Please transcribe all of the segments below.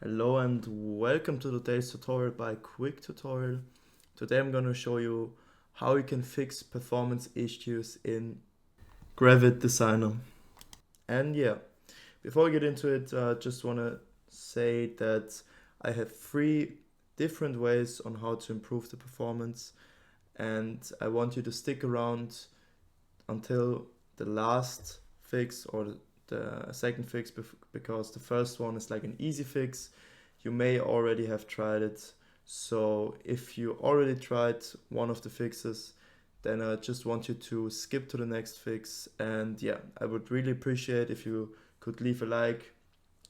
Hello and welcome to today's tutorial by Quick Tutorial. Today I'm going to show you how you can fix performance issues in Gravit Designer. And yeah, before I get into it, I just want to say that I have 3 different ways on how to improve the performance, and I want you to stick around until the last fix or the second fix, because the first one is like an easy fix. You may already have tried it. So if you already tried one of the fixes, then I just want you to skip to the next fix. And yeah, I would really appreciate if you could leave a like,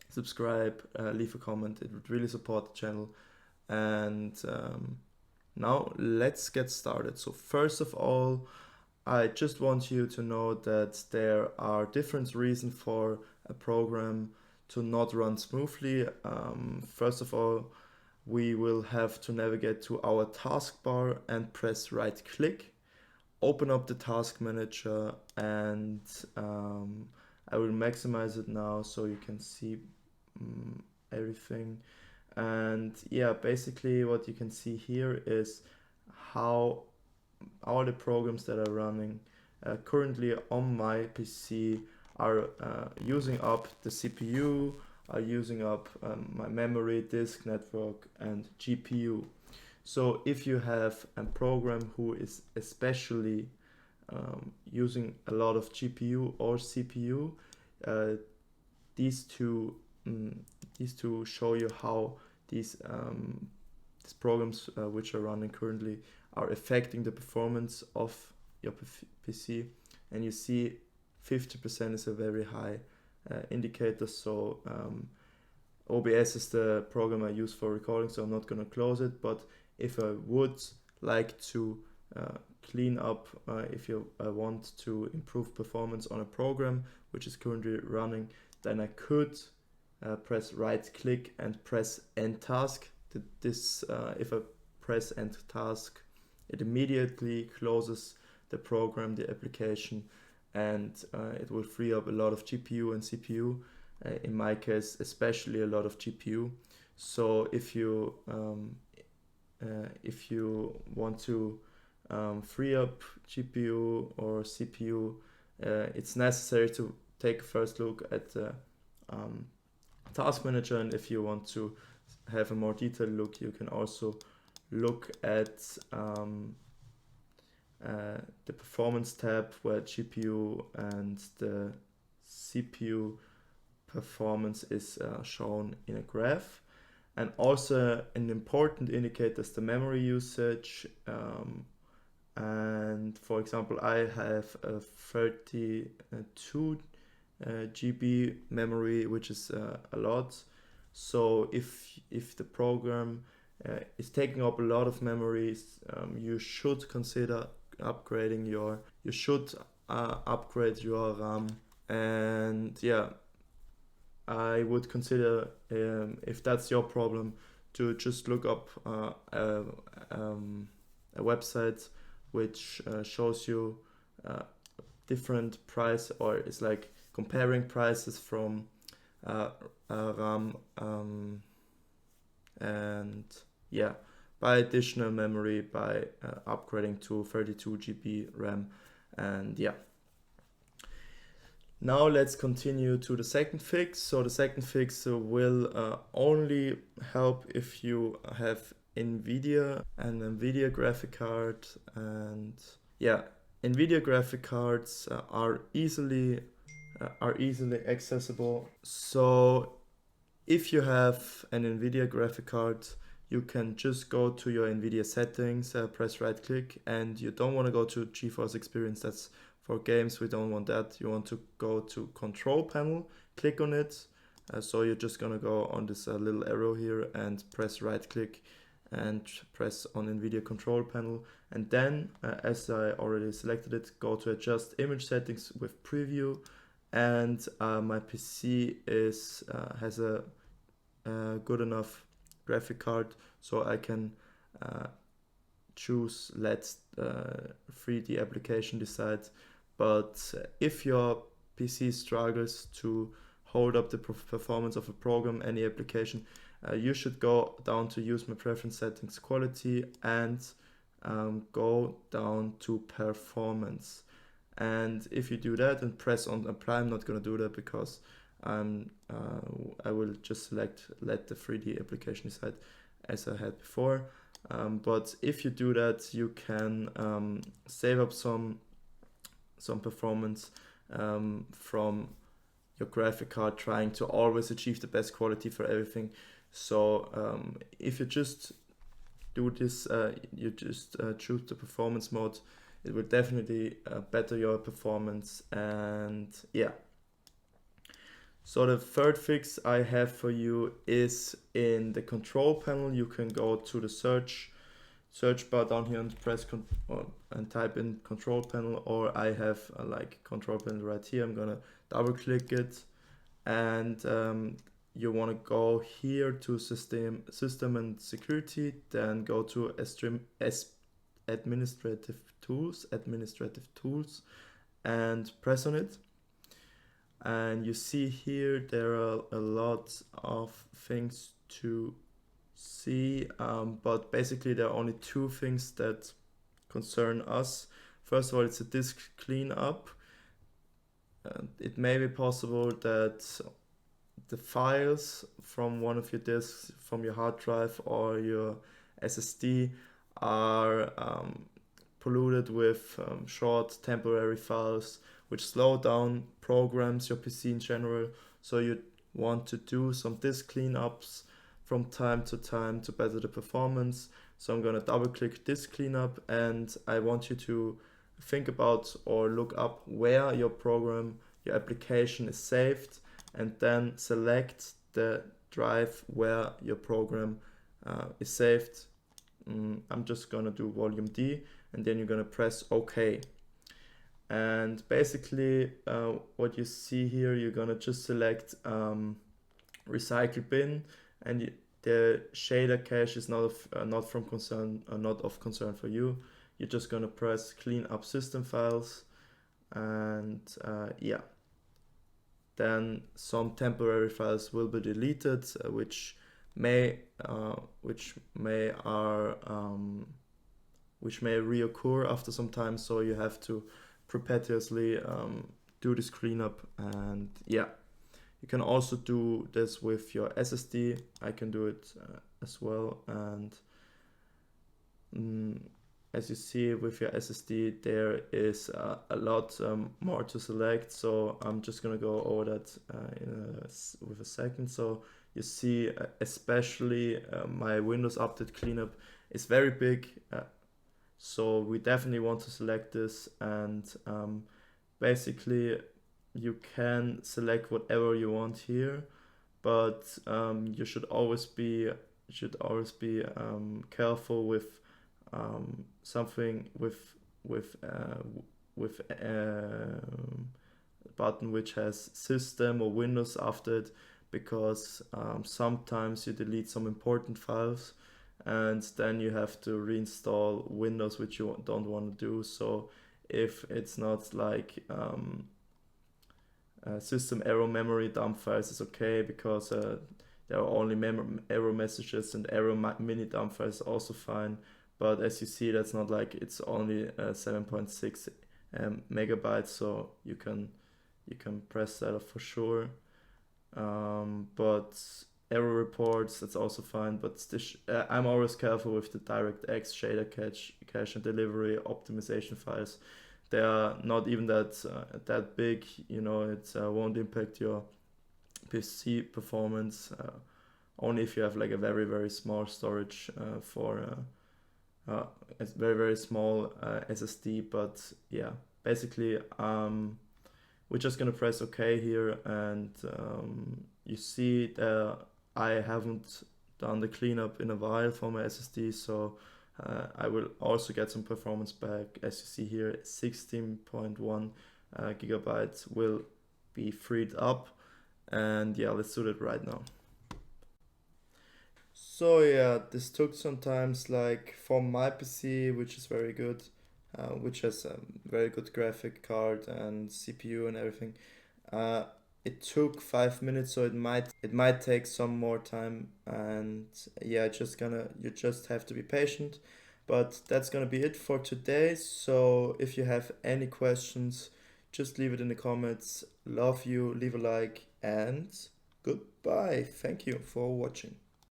subscribe, leave a comment. It would really support the channel. And now let's get started. So first of all, I just want you to know that there are different reasons for a program to not run smoothly. First of all, we will have to navigate to our taskbar and press right click, open up the task manager, and I will maximize it now so you can see everything. And yeah, basically what you can see here is how all the programs that are running currently on my PC are using up the CPU, are using up my memory, disk network, and GPU. So if you have a program who is especially using a lot of GPU or CPU, uh, these two these two show you how these programs which are running currently are affecting the performance of your PC. And you see 50% is a very high indicator. So OBS is the program I use for recording, so I'm not going to close it. But if I would like to clean up, if you want to improve performance on a program which is currently running, then I could press right click and press end task. If I press end task, it immediately closes the program, the application, and it will free up a lot of GPU and CPU. In my case, especially a lot of GPU. So if you want to free up GPU or CPU, it's necessary to take a first look at the task manager. And if you want to have a more detailed look, you can also look at the performance tab, where GPU and the CPU performance is shown in a graph. And also an important indicator is the memory usage. And for example, I have a 32 GB memory, which is a lot. So if the program is taking up a lot of memories, you should consider upgrading upgrade your RAM. And yeah, I would consider, if that's your problem, to just look up a website which shows you different price, or it's like comparing prices from RAM and yeah, buy additional memory by upgrading to 32 GB RAM. And yeah, now let's continue to the second fix. So the second fix will only help if you have Nvidia and Nvidia graphic card. And yeah, Nvidia graphic cards are easily accessible. So if you have an Nvidia graphic card, you can just go to your Nvidia settings, press right click, and you don't want to go to GeForce Experience. That's for games. We don't want that. You want to go to control panel, click on it. So you're just gonna go on this little arrow here and press right click and press on Nvidia control panel. And then, as I already selected it, go to adjust image settings with preview. And my PC has a good enough graphic card, so I can choose let 3D application decide. But if your PC struggles to hold up the performance of a program, any application, you should go down to use my preference settings quality and go down to performance. And if you do that and press on apply, I'm not going to do that because I will just let the 3D application decide as I had before. But if you do that, you can save up some performance from your graphic card, trying to always achieve the best quality for everything. So if you just do this, you just choose the performance mode, it will definitely better your performance. And yeah, so the third fix I have for you is in the control panel. You can go to the search bar down here and press and type in control panel, or I have like control panel right here. I'm gonna double click it, and you want to go here to system and security, then go to administrative tools and press on it. And you see here there are a lot of things to see, but basically there are only two things that concern us. First of all, it's a disk cleanup. It may be possible that the files from one of your disks, from your hard drive or your SSD, are polluted with short temporary files which slow down programs, your PC in general. So you want to do some disk cleanups from time to time to better the performance. So I'm going to double click disk cleanup, and I want you to think about or look up where your program, your application is saved, and then select the drive where your program is saved. I'm just gonna do volume D, and then you're gonna press OK. And basically what you see here, you're gonna just select recycle bin, and the shader cache is not of concern for you. You're just gonna press clean up system files, and yeah, then some temporary files will be deleted, which may reoccur after some time. So you have to perpetuously do this cleanup. And yeah, you can also do this with your SSD. I can do it as well. And as you see with your SSD, there is a lot more to select. So I'm just gonna go over that with a second. So you see, especially my Windows Update cleanup is very big. So we definitely want to select this, and basically you can select whatever you want here, but you should always be careful with something with a button which has system or Windows after it, because sometimes you delete some important files and then you have to reinstall Windows, which you don't want to do. So if it's not like system error memory dump files is okay, because there are only error messages, and error mini dump files also fine. But as you see, that's not like, it's only 7.6 megabytes, so you can press that off for sure. But error reports, that's also fine. But I'm always careful with the DirectX shader cache and delivery optimization files. They are not even that big, you know. It won't impact your PC performance, only if you have like a very, very small storage for a very, very small SSD. But yeah, basically we're just gonna press OK here, and you see that I haven't done the cleanup in a while for my SSD, so I will also get some performance back. As you see here, 16.1 gigabytes will be freed up, and yeah, let's do that right now. So yeah, this took some times, like for my PC, which is very good, which has a very good graphic card and CPU and everything. it took 5 minutes, so it might take some more time, and yeah, you just have to be patient. But that's gonna be it for today. So if you have any questions, just leave it in the comments. Love you, leave a like, and goodbye. Thank you for watching.